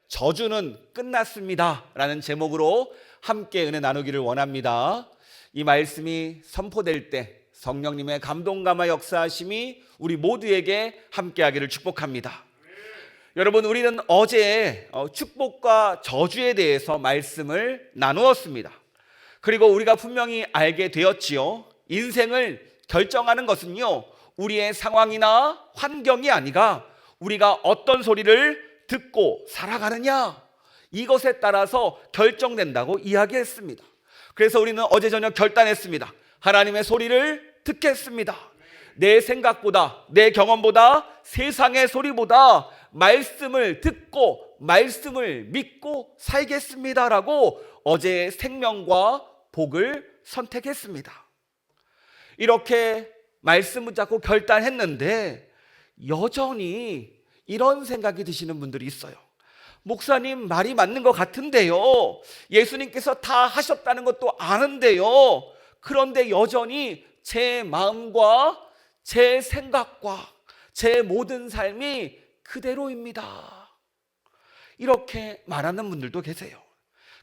저주는 끝났습니다 라는 제목으로 함께 은혜 나누기를 원합니다. 이 말씀이 선포될 때 성령님의 감동감화 역사하심이 우리 모두에게 함께하기를 축복합니다. 여러분, 우리는 어제 축복과 저주에 대해서 말씀을 나누었습니다. 그리고 우리가 분명히 알게 되었지요. 인생을 결정하는 것은요, 우리의 상황이나 환경이 아니라 우리가 어떤 소리를 듣고 살아가느냐, 이것에 따라서 결정된다고 이야기했습니다. 그래서 우리는 어제 저녁 결단했습니다. 하나님의 소리를 듣겠습니다. 내 생각보다, 내 경험보다, 세상의 소리보다 말씀을 듣고 말씀을 믿고 살겠습니다라고 어제 생명과 복을 선택했습니다. 이렇게 말씀 붙잡고 결단했는데 여전히 이런 생각이 드시는 분들이 있어요. 목사님, 말이 맞는 것 같은데요, 예수님께서 다 하셨다는 것도 아는데요, 그런데 여전히 제 마음과 제 생각과 제 모든 삶이 그대로입니다. 이렇게 말하는 분들도 계세요.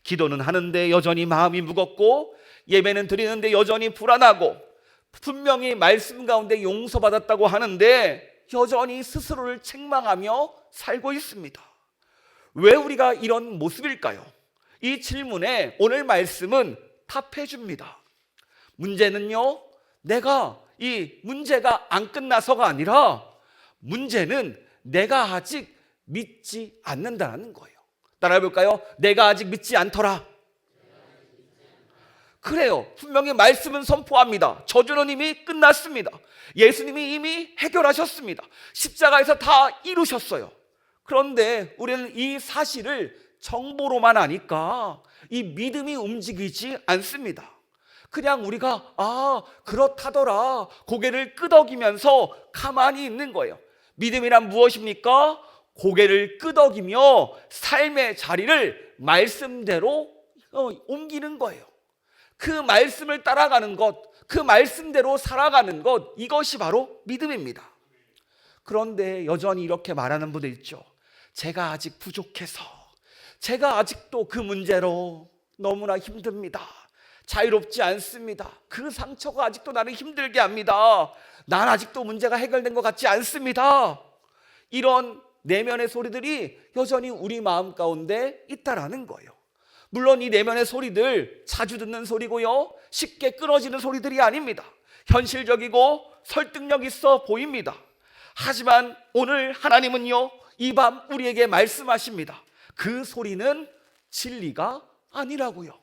기도는 하는데 여전히 마음이 무겁고, 예배는 드리는데 여전히 불안하고, 분명히 말씀 가운데 용서받았다고 하는데 여전히 스스로를 책망하며 살고 있습니다. 왜 우리가 이런 모습일까요? 이 질문에 오늘 말씀은 답해 줍니다. 문제는요, 내가 이 문제가 안 끝나서가 아니라 문제는 내가 아직 믿지 않는다는 거예요. 따라해 볼까요? 내가 아직 믿지 않더라. 그래요. 분명히 말씀은 선포합니다. 저주는 이미 끝났습니다. 예수님이 이미 해결하셨습니다. 십자가에서 다 이루셨어요. 그런데 우리는 이 사실을 정보로만 아니까 이 믿음이 움직이지 않습니다. 그냥 우리가 그렇다더라 고개를 끄덕이면서 가만히 있는 거예요. 믿음이란 무엇입니까? 고개를 끄덕이며 삶의 자리를 말씀대로 옮기는 거예요. 그 말씀을 따라가는 것, 그 말씀대로 살아가는 것, 이것이 바로 믿음입니다. 그런데 여전히 이렇게 말하는 분들 있죠. 제가 아직 부족해서, 제가 아직도 그 문제로 너무나 힘듭니다. 자유롭지 않습니다. 그 상처가 아직도 나를 힘들게 합니다. 난 아직도 문제가 해결된 것 같지 않습니다. 이런 내면의 소리들이 여전히 우리 마음 가운데 있다라는 거예요. 물론 이 내면의 소리들 자주 듣는 소리고요, 쉽게 끊어지는 소리들이 아닙니다. 현실적이고 설득력 있어 보입니다. 하지만 오늘 하나님은요, 이 밤 우리에게 말씀하십니다. 그 소리는 진리가 아니라고요.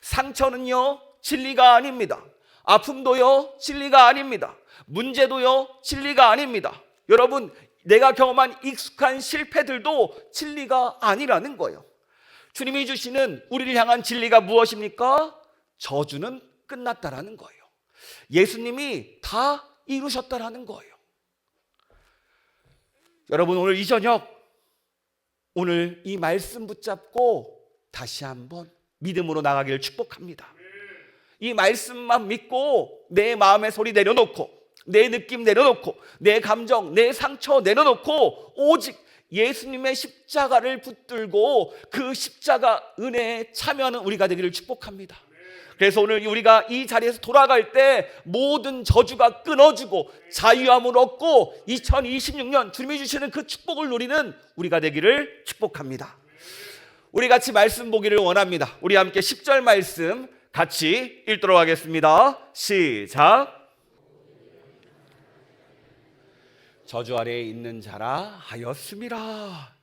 상처는요, 진리가 아닙니다. 아픔도요, 진리가 아닙니다. 문제도요, 진리가 아닙니다. 여러분, 내가 경험한 익숙한 실패들도 진리가 아니라는 거예요. 주님이 주시는 우리를 향한 진리가 무엇입니까? 저주는 끝났다라는 거예요. 예수님이 다 이루셨다라는 거예요. 여러분, 오늘 이 저녁, 오늘 이 말씀 붙잡고 다시 한번 믿음으로 나가기를 축복합니다. 이 말씀만 믿고 내 마음의 소리 내려놓고, 내 느낌 내려놓고, 내 감정, 내 상처 내려놓고 오직 예수님의 십자가를 붙들고 그 십자가 은혜에 참여하는 우리가 되기를 축복합니다. 그래서 오늘 우리가 이 자리에서 돌아갈 때 모든 저주가 끊어지고 자유함을 얻고 2026년 주님이 주시는 그 축복을 누리는 우리가 되기를 축복합니다. 우리 같이 말씀 보기를 원합니다. 우리 함께 10절 말씀 같이 읽도록 하겠습니다. 시작. 저주 아래에 있는 자라 하였음이라.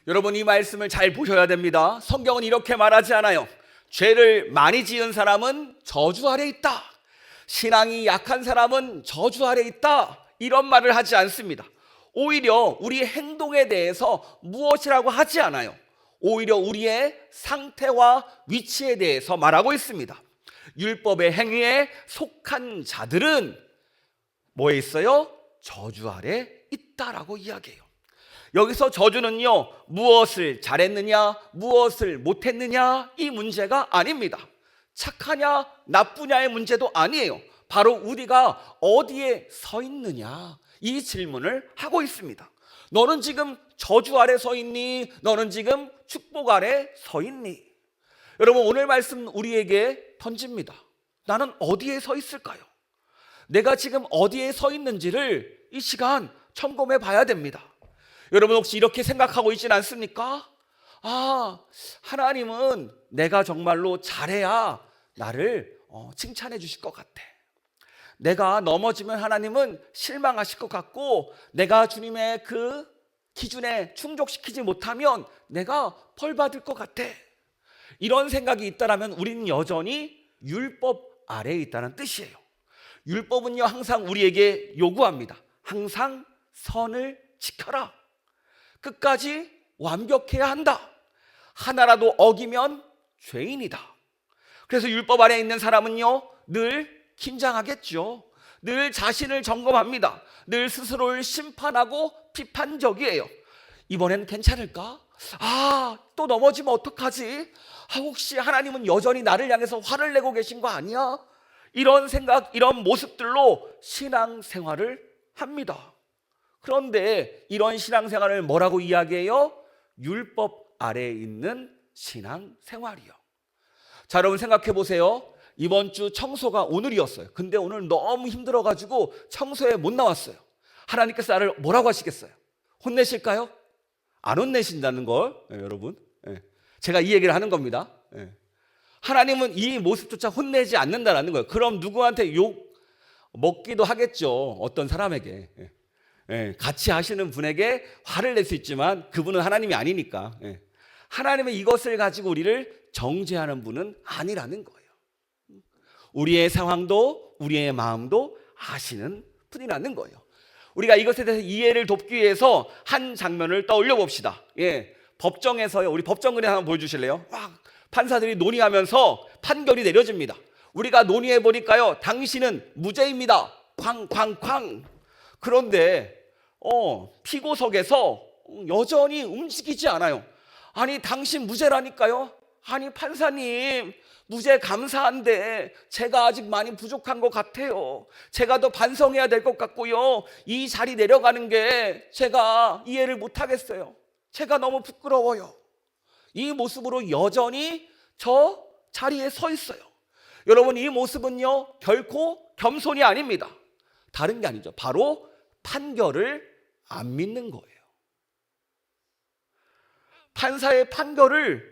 여러분, 이 말씀을 잘 보셔야 됩니다. 성경은 이렇게 말하지 않아요. 죄를 많이 지은 사람은 저주 아래에 있다, 신앙이 약한 사람은 저주 아래에 있다, 이런 말을 하지 않습니다. 오히려 우리 행동에 대해서 무엇이라고 하지 않아요. 오히려 우리의 상태와 위치에 대해서 말하고 있습니다. 율법의 행위에 속한 자들은 뭐에 있어요? 저주 아래 있다라고 이야기해요. 여기서 저주는요, 무엇을 잘했느냐, 무엇을 못했느냐, 이 문제가 아닙니다. 착하냐, 나쁘냐의 문제도 아니에요. 바로 우리가 어디에 서 있느냐, 이 질문을 하고 있습니다. 너는 지금 저주 아래 서 있니? 너는 지금 축복 아래 서 있니? 여러분, 오늘 말씀 우리에게 던집니다. 나는 어디에 서 있을까요? 내가 지금 어디에 서 있는지를 이 시간 점검해 봐야 됩니다. 여러분, 혹시 이렇게 생각하고 있지는 않습니까? 하나님은 내가 정말로 잘해야 나를 칭찬해 주실 것 같아. 내가 넘어지면 하나님은 실망하실 것 같고, 내가 주님의 그 기준에 충족시키지 못하면 내가 벌 받을 것 같아. 이런 생각이 있다면 우리는 여전히 율법 아래에 있다는 뜻이에요. 율법은요, 항상 우리에게 요구합니다. 항상 선을 지켜라. 끝까지 완벽해야 한다. 하나라도 어기면 죄인이다. 그래서 율법 아래에 있는 사람은요, 늘 긴장하겠죠. 늘 자신을 점검합니다. 늘 스스로를 심판하고 비판적이에요. 이번엔 괜찮을까? 또 넘어지면 어떡하지? 혹시 하나님은 여전히 나를 향해서 화를 내고 계신 거 아니야? 이런 생각, 이런 모습들로 신앙생활을 합니다. 그런데 이런 신앙생활을 뭐라고 이야기해요? 율법 아래에 있는 신앙생활이요. 자, 여러분 생각해 보세요. 이번 주 청소가 오늘이었어요. 근데 오늘 너무 힘들어가지고 청소에 못 나왔어요. 하나님께서 나를 뭐라고 하시겠어요? 혼내실까요? 안 혼내신다는 걸, 여러분, 제가 이 얘기를 하는 겁니다. 하나님은 이 모습조차 혼내지 않는다라는 거예요. 그럼 누구한테 욕 먹기도 하겠죠. 어떤 사람에게. 같이 하시는 분에게 화를 낼 수 있지만 그분은 하나님이 아니니까. 하나님은 이것을 가지고 우리를 정죄하는 분은 아니라는 거예요. 우리의 상황도 우리의 마음도 아시는 분이라는 거예요. 우리가 이것에 대해서 이해를 돕기 위해서 한 장면을 떠올려 봅시다. 법정에서요. 우리 법정근에 한번 보여주실래요? 판사들이 논의하면서 판결이 내려집니다. 우리가 논의해 보니까요, 당신은 무죄입니다. 쾅쾅쾅. 그런데 피고석에서 여전히 움직이지 않아요. 아니, 당신 무죄라니까요. 아니, 판사님, 무죄 감사한데 제가 아직 많이 부족한 것 같아요. 제가 더 반성해야 될 것 같고요. 이 자리 내려가는 게 제가 이해를 못하겠어요. 제가 너무 부끄러워요. 이 모습으로 여전히 저 자리에 서 있어요. 여러분, 이 모습은요, 결코 겸손이 아닙니다. 다른 게 아니죠. 바로 판결을 안 믿는 거예요. 판사의 판결을,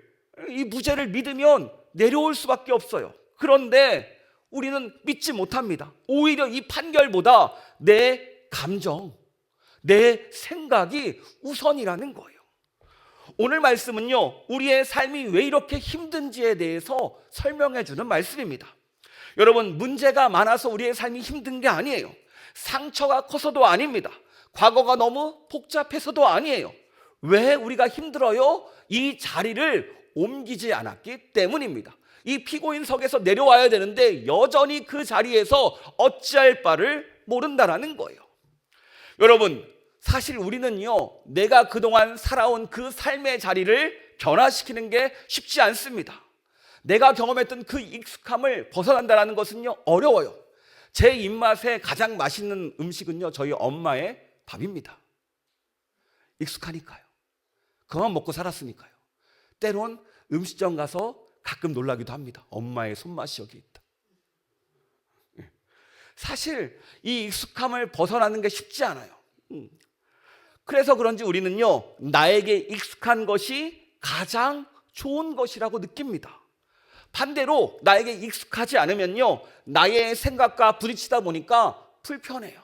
이 무죄를 믿으면 내려올 수밖에 없어요. 그런데 우리는 믿지 못합니다. 오히려 이 판결보다 내 감정, 내 생각이 우선이라는 거예요. 오늘 말씀은요, 우리의 삶이 왜 이렇게 힘든지에 대해서 설명해 주는 말씀입니다. 여러분, 문제가 많아서 우리의 삶이 힘든 게 아니에요. 상처가 커서도 아닙니다. 과거가 너무 복잡해서도 아니에요. 왜 우리가 힘들어요? 이 자리를 옮기지 않았기 때문입니다. 이 피고인석에서 내려와야 되는데 여전히 그 자리에서 어찌할 바를 모른다라는 거예요. 여러분, 사실 우리는요, 내가 그동안 살아온 그 삶의 자리를 변화시키는 게 쉽지 않습니다. 내가 경험했던 그 익숙함을 벗어난다는 것은요, 어려워요. 제 입맛에 가장 맛있는 음식은요, 저희 엄마의 밥입니다. 익숙하니까요. 그만 먹고 살았으니까요. 때론 음식점 가서 가끔 놀라기도 합니다. 엄마의 손맛이 여기 있다. 사실 이 익숙함을 벗어나는 게 쉽지 않아요. 그래서 그런지 우리는요, 나에게 익숙한 것이 가장 좋은 것이라고 느낍니다. 반대로 나에게 익숙하지 않으면요, 나의 생각과 부딪히다 보니까 불편해요.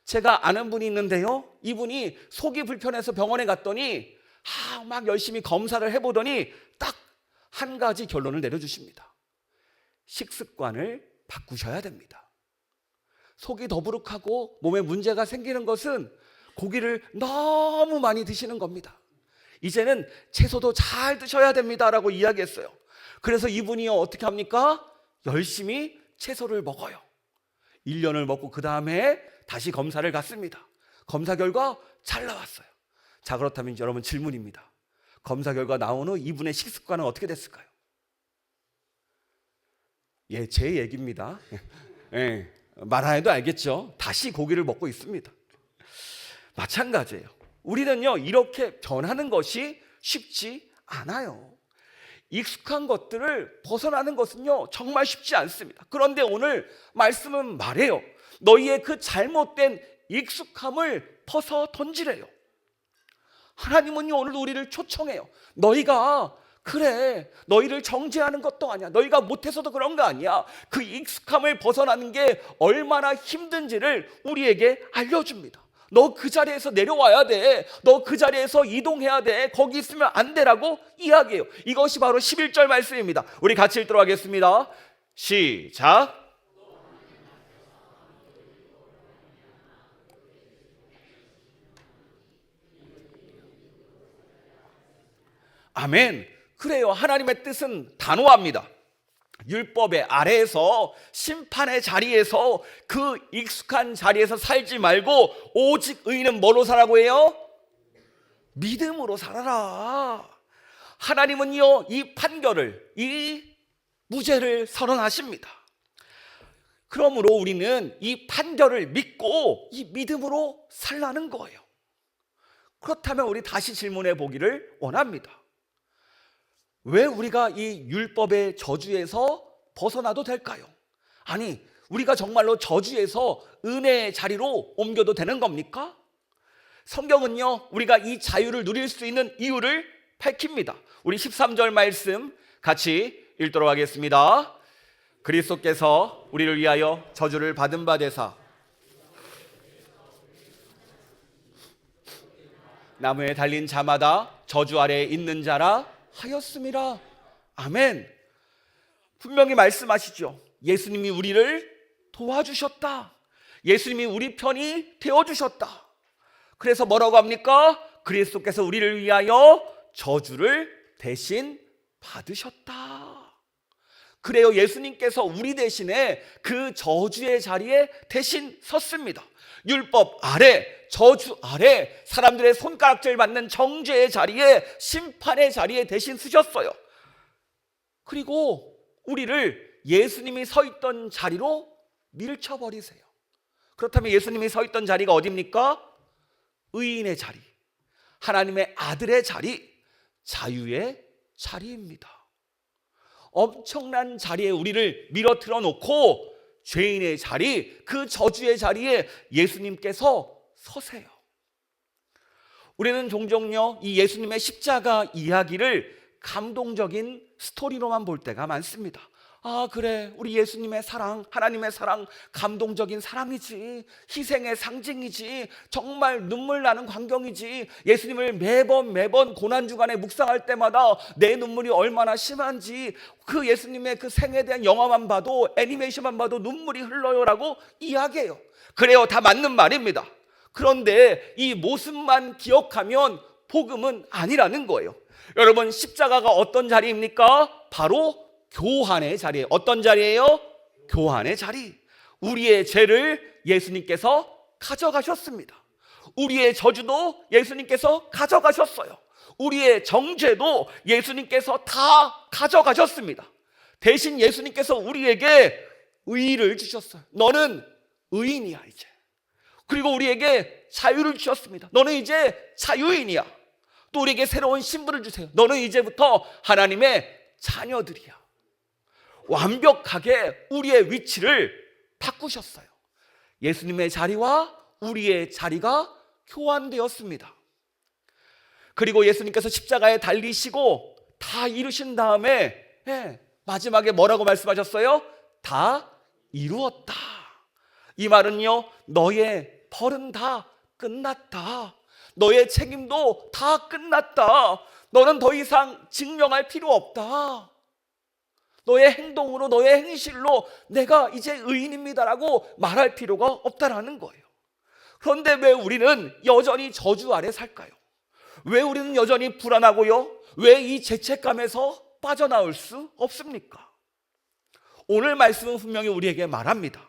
제가 아는 분이 있는데요, 이분이 속이 불편해서 병원에 갔더니 막 열심히 검사를 해보더니 딱 한 가지 결론을 내려주십니다. 식습관을 바꾸셔야 됩니다. 속이 더부룩하고 몸에 문제가 생기는 것은 고기를 너무 많이 드시는 겁니다. 이제는 채소도 잘 드셔야 됩니다라고 이야기했어요. 그래서 이분이요, 어떻게 합니까? 열심히 채소를 먹어요. 1년을 먹고 그 다음에 다시 검사를 갔습니다. 검사 결과 잘 나왔어요. 자, 그렇다면 여러분, 질문입니다. 검사 결과 나온 후 이분의 식습관은 어떻게 됐을까요? 제 얘기입니다. 말 안 해도 알겠죠? 다시 고기를 먹고 있습니다. 마찬가지예요. 우리는요, 이렇게 변하는 것이 쉽지 않아요. 익숙한 것들을 벗어나는 것은요, 정말 쉽지 않습니다. 그런데 오늘 말씀은 말해요. 너희의 그 잘못된 익숙함을 벗어 던지래요. 하나님은요, 오늘도 우리를 초청해요. 너희가 그래, 너희를 정죄하는 것도 아니야. 너희가 못해서도 그런 거 아니야. 그 익숙함을 벗어나는 게 얼마나 힘든지를 우리에게 알려줍니다. 너 그 자리에서 내려와야 돼. 너 그 자리에서 이동해야 돼. 거기 있으면 안 되라고 이야기해요. 이것이 바로 11절 말씀입니다. 우리 같이 읽도록 하겠습니다. 시작. 아멘. 그래요. 하나님의 뜻은 단호합니다. 율법의 아래에서, 심판의 자리에서, 그 익숙한 자리에서 살지 말고 오직 의인은 뭐로 살라고 해요? 믿음으로 살아라. 하나님은요, 이 판결을, 이 무죄를 선언하십니다. 그러므로 우리는 이 판결을 믿고 이 믿음으로 살라는 거예요. 그렇다면 우리 다시 질문해 보기를 원합니다. 왜 우리가 이 율법의 저주에서 벗어나도 될까요? 아니, 우리가 정말로 저주에서 은혜의 자리로 옮겨도 되는 겁니까? 성경은요, 우리가 이 자유를 누릴 수 있는 이유를 밝힙니다. 우리 13절 말씀 같이 읽도록 하겠습니다. 그리스도께서 우리를 위하여 저주를 받은 바 되사 나무에 달린 자마다 저주 아래에 있는 자라 하였음이라. 아멘. 분명히 말씀하시죠. 예수님이 우리를 도와주셨다. 예수님이 우리 편이 되어주셨다. 그래서 뭐라고 합니까? 그리스도께서 우리를 위하여 저주를 대신 받으셨다. 그래요. 예수님께서 우리 대신에 그 저주의 자리에 대신 섰습니다. 율법 아래, 저주 아래, 사람들의 손가락질 받는 정죄의 자리에, 심판의 자리에 대신 서셨어요. 그리고 우리를 예수님이 서 있던 자리로 밀쳐버리세요. 그렇다면 예수님이 서 있던 자리가 어디입니까? 의인의 자리, 하나님의 아들의 자리, 자유의 자리입니다. 엄청난 자리에 우리를 밀어뜨려 놓고 죄인의 자리, 그 저주의 자리에 예수님께서 서세요. 우리는 종종요, 이 예수님의 십자가 이야기를 감동적인 스토리로만 볼 때가 많습니다. 아, 그래, 우리 예수님의 사랑, 하나님의 사랑, 감동적인 사랑이지, 희생의 상징이지, 정말 눈물 나는 광경이지. 예수님을 매번 고난주간에 묵상할 때마다 내 눈물이 얼마나 심한지, 그 예수님의 그 생에 대한 영화만 봐도, 애니메이션만 봐도 눈물이 흘러요라고 이야기해요. 그래요, 다 맞는 말입니다. 그런데 이 모습만 기억하면 복음은 아니라는 거예요. 여러분, 십자가가 어떤 자리입니까? 바로 교환의 자리예요. 어떤 자리예요? 교환의 자리. 우리의 죄를 예수님께서 가져가셨습니다. 우리의 저주도 예수님께서 가져가셨어요. 우리의 정죄도 예수님께서 다 가져가셨습니다. 대신 예수님께서 우리에게 의의를 주셨어요. 너는 의인이야 이제. 그리고 우리에게 자유를 주셨습니다. 너는 이제 자유인이야. 또 우리에게 새로운 신분을 주세요. 너는 이제부터 하나님의 자녀들이야. 완벽하게 우리의 위치를 바꾸셨어요. 예수님의 자리와 우리의 자리가 교환되었습니다. 그리고 예수님께서 십자가에 달리시고 다 이루신 다음에 마지막에 뭐라고 말씀하셨어요? 다 이루었다. 이 말은요, 너의 벌은 다 끝났다. 너의 책임도 다 끝났다. 너는 더 이상 증명할 필요 없다. 너의 행동으로, 너의 행실로 내가 이제 의인입니다라고 말할 필요가 없다라는 거예요. 그런데 왜 우리는 여전히 저주 아래 살까요? 왜 우리는 여전히 불안하고요? 왜 이 죄책감에서 빠져나올 수 없습니까? 오늘 말씀은 분명히 우리에게 말합니다.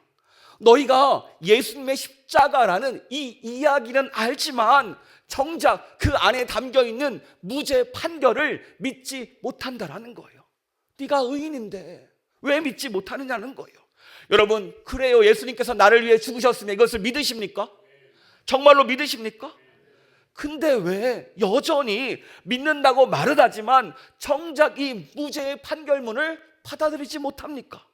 너희가 예수님의 십자가라는 이 이야기는 알지만 정작 그 안에 담겨있는 무죄 판결을 믿지 못한다라는 거예요. 네가 의인인데 왜 믿지 못하느냐는 거예요. 여러분, 그래요, 예수님께서 나를 위해 죽으셨으면 이것을 믿으십니까? 정말로 믿으십니까? 근데 왜 여전히 믿는다고 말은 하지만 정작 이 무죄의 판결문을 받아들이지 못합니까?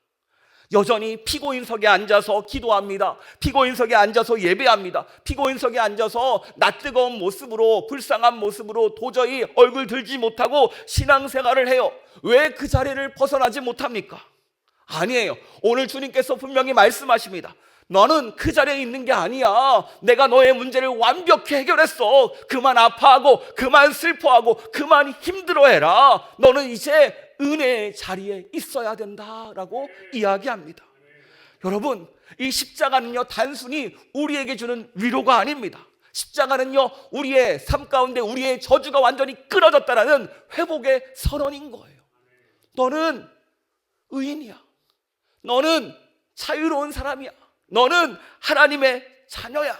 여전히 피고인석에 앉아서 기도합니다. 피고인석에 앉아서 예배합니다. 피고인석에 앉아서 낯뜨거운 모습으로, 불쌍한 모습으로 도저히 얼굴 들지 못하고 신앙생활을 해요. 왜 그 자리를 벗어나지 못합니까? 아니에요. 오늘 주님께서 분명히 말씀하십니다. 너는 그 자리에 있는 게 아니야. 내가 너의 문제를 완벽히 해결했어. 그만 아파하고 그만 슬퍼하고 그만 힘들어해라. 너는 이제 은혜의 자리에 있어야 된다라고 이야기합니다. 여러분, 이 십자가는요 단순히 우리에게 주는 위로가 아닙니다. 십자가는요 우리의 삶 가운데 우리의 저주가 완전히 끊어졌다라는 회복의 선언인 거예요. 너는 의인이야. 너는 자유로운 사람이야. 너는 하나님의 자녀야.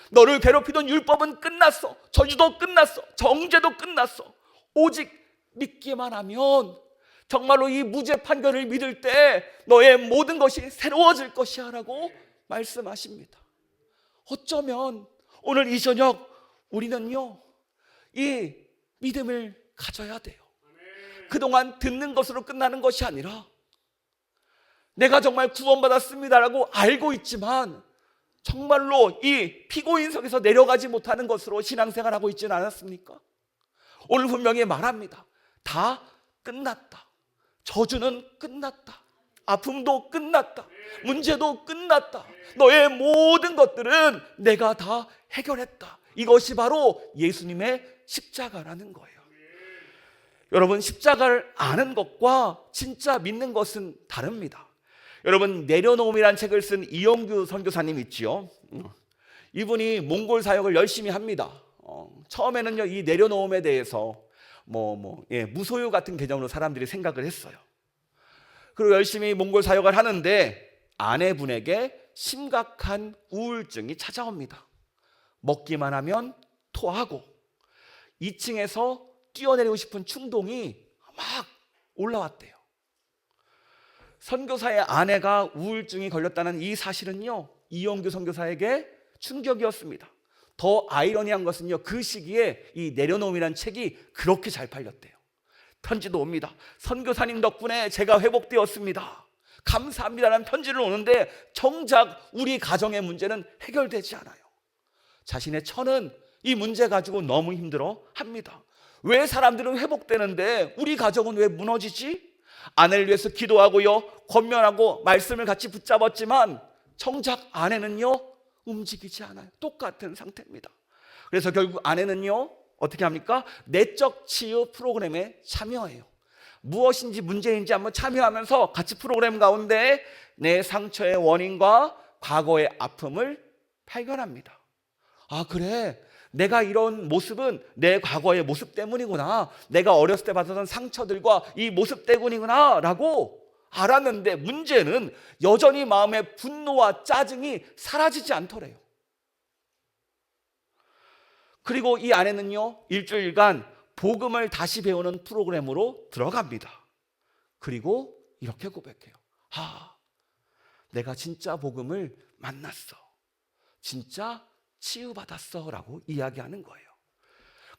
너를 괴롭히던 율법은 끝났어. 저주도 끝났어. 정죄도 끝났어. 오직 믿기만 하면 정말로 이 무죄 판결을 믿을 때 너의 모든 것이 새로워질 것이야 라고 말씀하십니다. 어쩌면 오늘 이 저녁 우리는요 이 믿음을 가져야 돼요. 그동안 듣는 것으로 끝나는 것이 아니라 내가 정말 구원받았습니다라고 알고 있지만 정말로 이 피고인석에서 내려가지 못하는 것으로 신앙생활하고 있지는 않았습니까? 오늘 분명히 말합니다. 다 끝났다. 저주는 끝났다. 아픔도 끝났다. 문제도 끝났다. 너의 모든 것들은 내가 다 해결했다. 이것이 바로 예수님의 십자가라는 거예요. 여러분, 십자가를 아는 것과 진짜 믿는 것은 다릅니다. 여러분, 내려놓음이라는 책을 쓴 이영규 선교사님 있지요. 이분이 몽골 사역을 열심히 합니다. 처음에는요 이 내려놓음에 대해서 무소유 같은 개념으로 사람들이 생각을 했어요. 그리고 열심히 몽골 사역을 하는데 아내분에게 심각한 우울증이 찾아옵니다. 먹기만 하면 토하고 2층에서 뛰어내리고 싶은 충동이 막 올라왔대요. 선교사의 아내가 우울증이 걸렸다는 이 사실은요 이영규 선교사에게 충격이었습니다. 더 아이러니한 것은요 그 시기에 이 내려놓음이라는 책이 그렇게 잘 팔렸대요. 편지도 옵니다. 선교사님 덕분에 제가 회복되었습니다. 감사합니다라는 편지를 오는데 정작 우리 가정의 문제는 해결되지 않아요. 자신의 처는 이 문제 가지고 너무 힘들어 합니다. 왜 사람들은 회복되는데 우리 가정은 왜 무너지지? 아내를 위해서 기도하고요 권면하고 말씀을 같이 붙잡았지만 정작 아내는요 움직이지 않아요. 똑같은 상태입니다. 그래서 결국 아내는요 어떻게 합니까? 내적 치유 프로그램에 참여해요. 무엇인지 문제인지 한번 참여하면서 같이 프로그램 가운데 내 상처의 원인과 과거의 아픔을 발견합니다. 아 그래, 내가 이런 모습은 내 과거의 모습 때문이구나. 내가 어렸을 때 받았던 상처들과 이 모습 때문이구나 라고 알았는데 문제는 여전히 마음의 분노와 짜증이 사라지지 않더래요. 그리고 이 아내는요 일주일간 복음을 다시 배우는 프로그램으로 들어갑니다. 그리고 이렇게 고백해요. 내가 진짜 복음을 만났어. 진짜 치유받았어 라고 이야기하는 거예요.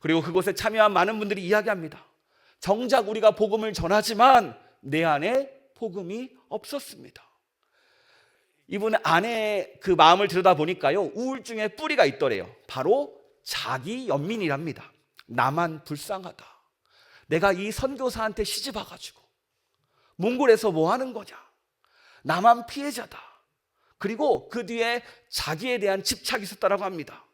그리고 그곳에 참여한 많은 분들이 이야기합니다. 정작 우리가 복음을 전하지만 내 안에 복음이 없었습니다. 이분 아내의 그 마음을 들여다보니까요 우울증의 뿌리가 있더래요. 바로 자기 연민이랍니다. 나만 불쌍하다. 내가 이 선교사한테 시집 와가지고 몽골에서 뭐 하는 거냐. 나만 피해자다. 그리고 그 뒤에 자기에 대한 집착이 있었다고 합니다.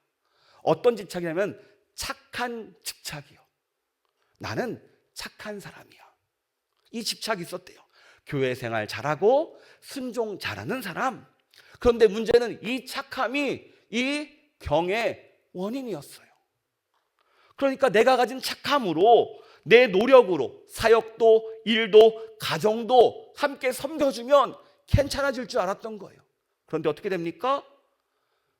어떤 집착이냐면 착한 집착이요. 나는 착한 사람이야. 이 집착이 있었대요. 교회 생활 잘하고 순종 잘하는 사람. 그런데 문제는 이 착함이 이 병의 원인이었어요. 그러니까 내가 가진 착함으로 내 노력으로 사역도 일도 가정도 함께 섬겨주면 괜찮아질 줄 알았던 거예요. 그런데 어떻게 됩니까?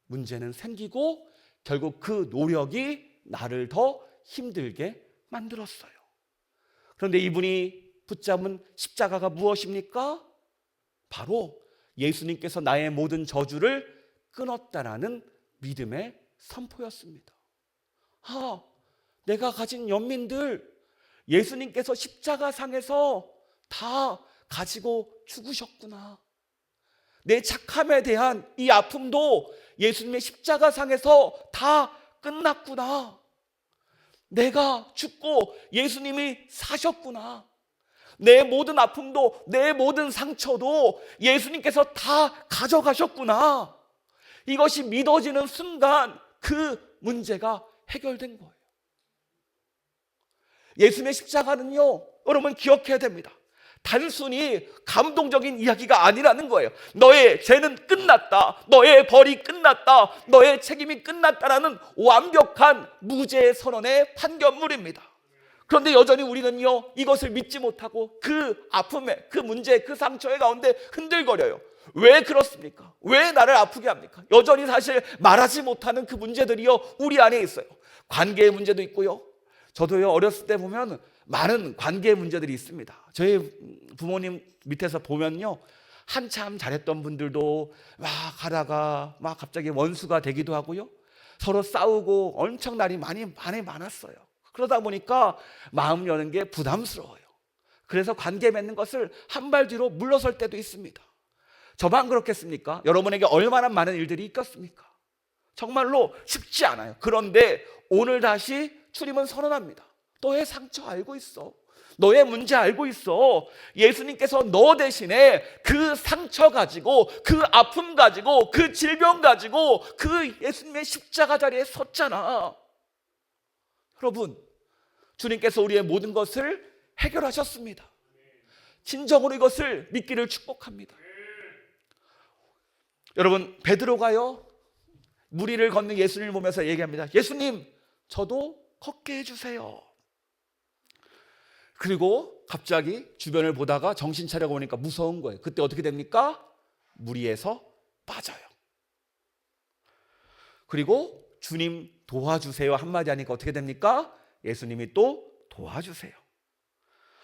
문제는 생기고 결국 그 노력이 나를 더 힘들게 만들었어요. 그런데 이분이 붙잡은 십자가가 무엇입니까? 바로 예수님께서 나의 모든 저주를 끊었다라는 믿음의 선포였습니다. 내가 가진 연민들 예수님께서 십자가상에서 다 가지고 죽으셨구나. 내 착함에 대한 이 아픔도 예수님의 십자가상에서 다 끝났구나. 내가 죽고 예수님이 사셨구나. 내 모든 아픔도, 내 모든 상처도 예수님께서 다 가져가셨구나. 이것이 믿어지는 순간 그 문제가 해결된 거예요. 예수님의 십자가는요, 여러분 기억해야 됩니다. 단순히 감동적인 이야기가 아니라는 거예요. 너의 죄는 끝났다, 너의 벌이 끝났다, 너의 책임이 끝났다라는 완벽한 무죄 선언의 판결문입니다. 그런데 여전히 우리는요, 이것을 믿지 못하고 그 아픔에, 그 문제, 그 상처의 가운데 흔들거려요. 왜 그렇습니까? 왜 나를 아프게 합니까? 여전히 사실 말하지 못하는 그 문제들이요, 우리 안에 있어요. 관계의 문제도 있고요. 저도요, 어렸을 때 보면 많은 관계의 문제들이 있습니다. 저희 부모님 밑에서 보면요, 한참 잘했던 분들도 막 가다가 막 갑자기 원수가 되기도 하고요, 서로 싸우고 엄청 날이 많이 많았어요. 그러다 보니까 마음 여는 게 부담스러워요. 그래서 관계 맺는 것을 한 발 뒤로 물러설 때도 있습니다. 저만 그렇겠습니까? 여러분에게 얼마나 많은 일들이 있겠습니까? 정말로 쉽지 않아요. 그런데 오늘 다시 주님은 선언합니다. 너의 상처 알고 있어. 너의 문제 알고 있어. 예수님께서 너 대신에 그 상처 가지고, 그 아픔 가지고, 그 질병 가지고 그 예수님의 십자가 자리에 섰잖아. 여러분, 주님께서 우리의 모든 것을 해결하셨습니다. 진정으로 이것을 믿기를 축복합니다. 여러분, 베드로가요, 물 위를 걷는 예수님을 보면서 얘기합니다. 예수님, 저도 걷게 해주세요. 그리고 갑자기 주변을 보다가 정신 차려 보니까 무서운 거예요. 그때 어떻게 됩니까? 물 위에서 빠져요. 그리고 주님 도와주세요 한마디 하니까 어떻게 됩니까? 예수님이 또 도와주세요.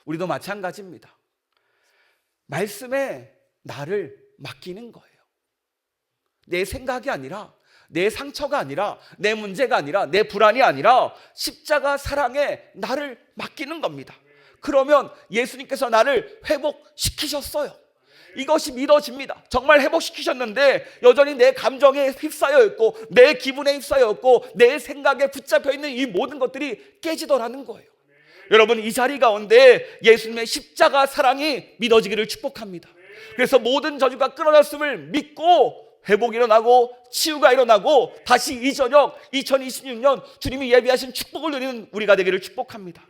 우리도 마찬가지입니다. 말씀에 나를 맡기는 거예요. 내 생각이 아니라, 내 상처가 아니라, 내 문제가 아니라, 내 불안이 아니라 십자가 사랑에 나를 맡기는 겁니다. 그러면 예수님께서 나를 회복시키셨어요. 이것이 믿어집니다. 정말 회복시키셨는데 여전히 내 감정에 휩싸여 있고, 내 기분에 휩싸여 있고, 내 생각에 붙잡혀 있는 이 모든 것들이 깨지더라는 거예요. 여러분, 이 자리 가운데 예수님의 십자가 사랑이 믿어지기를 축복합니다. 그래서 모든 저주가 끊어졌음을 믿고 회복이 일어나고 치유가 일어나고 다시 이 저녁 2026년 주님이 예비하신 축복을 누리는 우리가 되기를 축복합니다.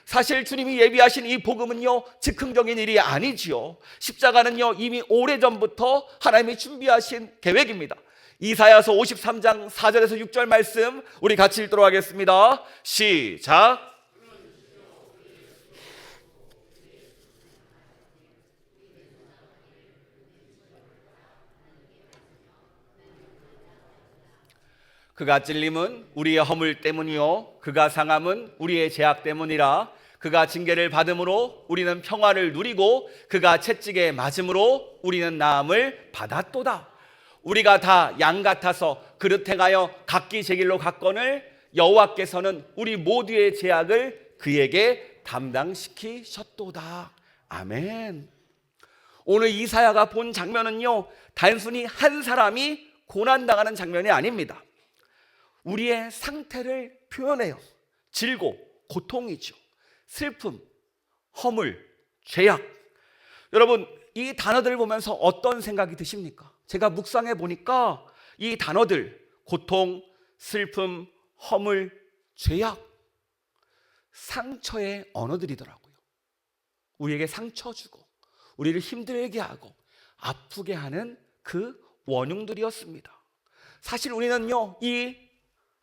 사실 주님이 예비하신 이 복음은요, 즉흥적인 일이 아니지요. 십자가는요, 이미 오래전부터 하나님이 준비하신 계획입니다. 이사야서 53장 4절에서 6절 말씀 우리 같이 읽도록 하겠습니다. 시작. 그가 찔림은 우리의 허물 때문이요 그가 상함은 우리의 죄악 때문이라. 그가 징계를 받음으로 우리는 평화를 누리고 그가 채찍에 맞음으로 우리는 나음을 받았도다. 우리가 다 양 같아서 그릇 행하여 각기 제 길로 갔거늘 여호와께서는 우리 모두의 죄악을 그에게 담당시키셨도다. 아멘. 오늘 이사야가 본 장면은요, 단순히 한 사람이 고난당하는 장면이 아닙니다. 우리의 상태를 표현해요. 질고, 고통이죠. 슬픔, 허물, 죄악. 여러분, 이 단어들을 보면서 어떤 생각이 드십니까? 제가 묵상해 보니까 이 단어들, 고통, 슬픔, 허물, 죄악, 상처의 언어들이더라고요. 우리에게 상처 주고 우리를 힘들게 하고 아프게 하는 그 원흉들이었습니다. 사실 우리는요, 이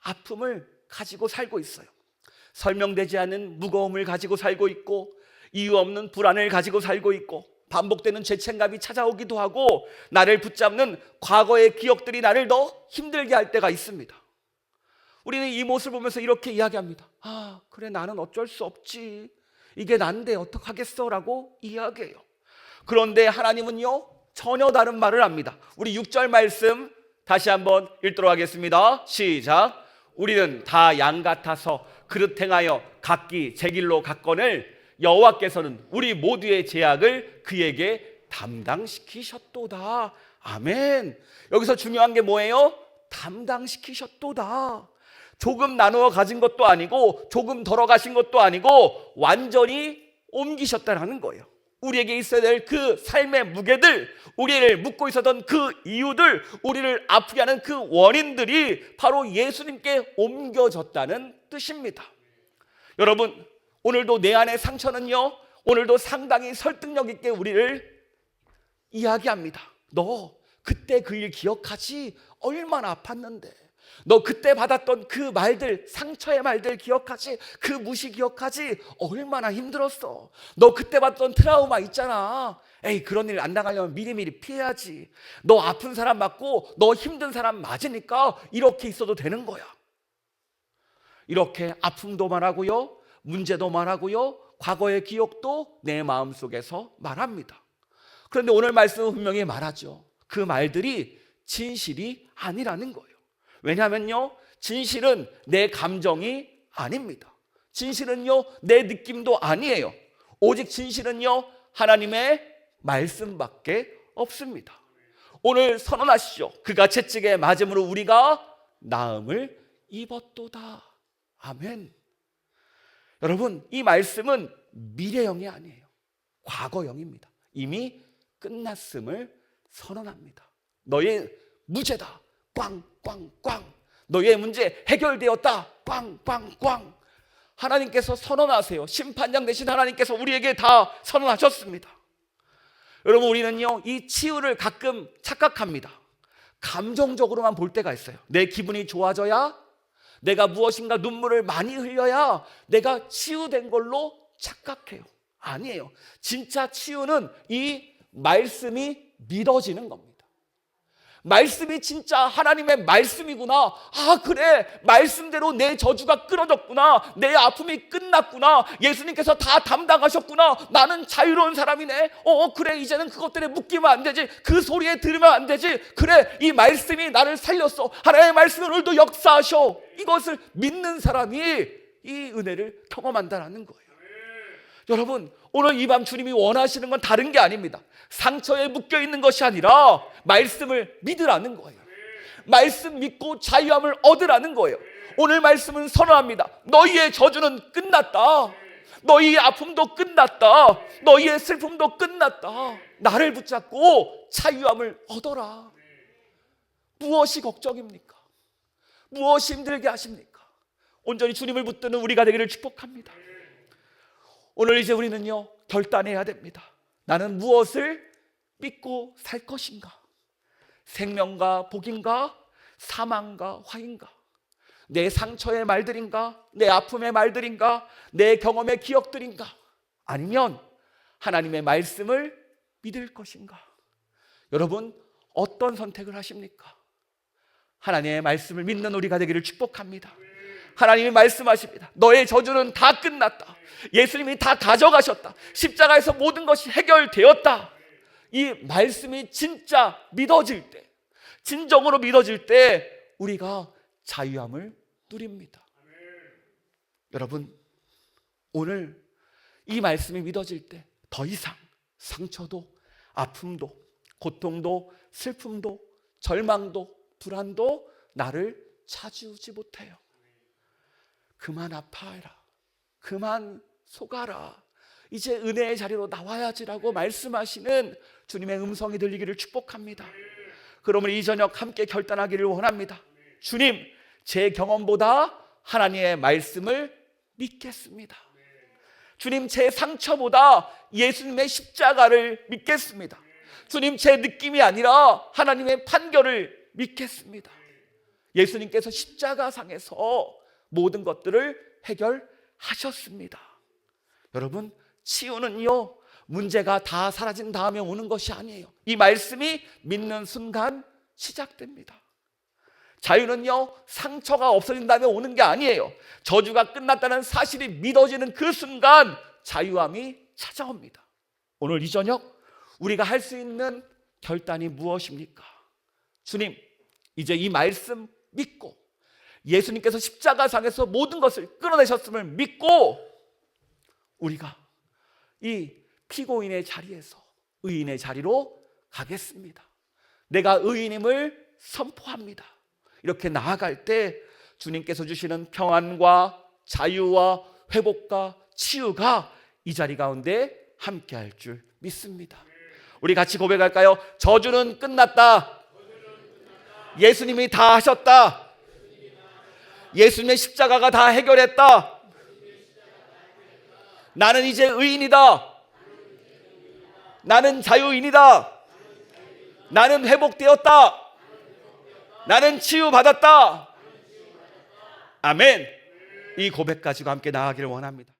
아픔을 가지고 살고 있어요. 설명되지 않은 무거움을 가지고 살고 있고, 이유 없는 불안을 가지고 살고 있고, 반복되는 죄책감이 찾아오기도 하고, 나를 붙잡는 과거의 기억들이 나를 더 힘들게 할 때가 있습니다. 우리는 이 모습을 보면서 이렇게 이야기합니다. 아, 그래, 나는 어쩔 수 없지. 이게 난데 어떡하겠어? 라고 이야기해요. 그런데 하나님은요, 전혀 다른 말을 합니다. 우리 6절 말씀 다시 한번 읽도록 하겠습니다. 시작. 우리는 다 양 같아서 그릇 행하여 각기 제 길로 갔거늘 여호와께서는 우리 모두의 죄악을 그에게 담당시키셨도다. 아멘. 여기서 중요한 게 뭐예요? 담당시키셨도다. 조금 나누어 가진 것도 아니고 조금 덜어 가신 것도 아니고 완전히 옮기셨다라는 거예요. 우리에게 있어야 될 그 삶의 무게들, 우리를 묶고 있었던 그 이유들, 우리를 아프게 하는 그 원인들이 바로 예수님께 옮겨졌다는 뜻입니다. 여러분, 오늘도 내 안의 상처는요, 오늘도 상당히 설득력 있게 우리를 이야기합니다. 너 그때 그 일 기억하지? 얼마나 아팠는데. 너 그때 받았던 그 말들, 상처의 말들 기억하지? 그 무시 기억하지? 얼마나 힘들었어. 너 그때 받던 트라우마 있잖아. 에이, 그런 일 안 당하려면 미리미리 피해야지. 너 아픈 사람 맞고 너 힘든 사람 맞으니까 이렇게 있어도 되는 거야. 이렇게 아픔도 말하고요, 문제도 말하고요, 과거의 기억도 내 마음속에서 말합니다. 그런데 오늘 말씀은 분명히 말하죠. 그 말들이 진실이 아니라는 거예요. 왜냐하면요, 진실은 내 감정이 아닙니다. 진실은요, 내 느낌도 아니에요. 오직 진실은요, 하나님의 말씀밖에 없습니다. 오늘 선언하시죠. 그가 채찍에 맞음으로 우리가 나음을 입었도다. 아멘. 여러분, 이 말씀은 미래형이 아니에요. 과거형입니다. 이미 끝났음을 선언합니다. 너의 무죄다. 꽝꽝꽝. 너의 문제 해결되었다. 꽝꽝꽝. 하나님께서 선언하세요. 심판장 되신 하나님께서 우리에게 다 선언하셨습니다. 여러분, 우리는요, 이 치유를 가끔 착각합니다. 감정적으로만 볼 때가 있어요. 내 기분이 좋아져야, 내가 무엇인가 눈물을 많이 흘려야 내가 치유된 걸로 착각해요. 아니에요. 진짜 치유는 이 말씀이 믿어지는 겁니다. 말씀이 진짜 하나님의 말씀이구나. 아, 그래, 말씀대로 내 저주가 끊어졌구나. 내 아픔이 끝났구나. 예수님께서 다 담당하셨구나. 나는 자유로운 사람이네. 그래, 이제는 그것 때문에 묶이면 안 되지. 그 소리에 들으면 안 되지. 그래, 이 말씀이 나를 살렸어. 하나님의 말씀이 오늘도 역사하셔. 이것을 믿는 사람이 이 은혜를 경험한다는 거예요. 여러분, 오늘 이 밤 주님이 원하시는 건 다른 게 아닙니다. 상처에 묶여있는 것이 아니라 말씀을 믿으라는 거예요. 말씀 믿고 자유함을 얻으라는 거예요. 오늘 말씀은 선언합니다. 너희의 저주는 끝났다. 너희의 아픔도 끝났다. 너희의 슬픔도 끝났다. 나를 붙잡고 자유함을 얻어라. 무엇이 걱정입니까? 무엇이 힘들게 하십니까? 온전히 주님을 붙드는 우리가 되기를 축복합니다. 오늘 이제 우리는요, 결단해야 됩니다. 나는 무엇을 믿고 살 것인가? 생명과 복인가? 사망과 화인가? 내 상처의 말들인가? 내 아픔의 말들인가? 내 경험의 기억들인가? 아니면 하나님의 말씀을 믿을 것인가? 여러분, 어떤 선택을 하십니까? 하나님의 말씀을 믿는 우리가 되기를 축복합니다. 하나님이 말씀하십니다. 너의 저주는 다 끝났다. 예수님이 다 가져가셨다. 십자가에서 모든 것이 해결되었다. 이 말씀이 진짜 믿어질 때, 진정으로 믿어질 때 우리가 자유함을 누립니다. 여러분, 오늘 이 말씀이 믿어질 때 더 이상 상처도, 아픔도, 고통도, 슬픔도, 절망도, 불안도 나를 차지우지 못해요. 그만 아파해라. 그만 속아라. 이제 은혜의 자리로 나와야지라고 말씀하시는 주님의 음성이 들리기를 축복합니다. 그러면 이 저녁 함께 결단하기를 원합니다. 주님, 제 경험보다 하나님의 말씀을 믿겠습니다. 주님, 제 상처보다 예수님의 십자가를 믿겠습니다. 주님, 제 느낌이 아니라 하나님의 판결을 믿겠습니다. 예수님께서 십자가상에서 모든 것들을 해결하셨습니다. 여러분, 치유는요, 문제가 다 사라진 다음에 오는 것이 아니에요. 이 말씀이 믿는 순간 시작됩니다. 자유는요, 상처가 없어진 다음에 오는 게 아니에요. 저주가 끝났다는 사실이 믿어지는 그 순간 자유함이 찾아옵니다. 오늘 이 저녁 우리가 할 수 있는 결단이 무엇입니까? 주님, 이제 이 말씀 믿고 예수님께서 십자가상에서 모든 것을 끌어내셨음을 믿고 우리가 이 피고인의 자리에서 의인의 자리로 가겠습니다. 내가 의인임을 선포합니다. 이렇게 나아갈 때 주님께서 주시는 평안과 자유와 회복과 치유가 이 자리 가운데 함께할 줄 믿습니다. 우리 같이 고백할까요? 저주는 끝났다. 예수님이 다 하셨다. 예수님의 십자가가 다 해결했다. 나는 이제 의인이다. 나는 자유인이다. 나는 회복되었다. 나는 치유받았다. 아멘. 이 고백 가지고 함께 나아가기를 원합니다.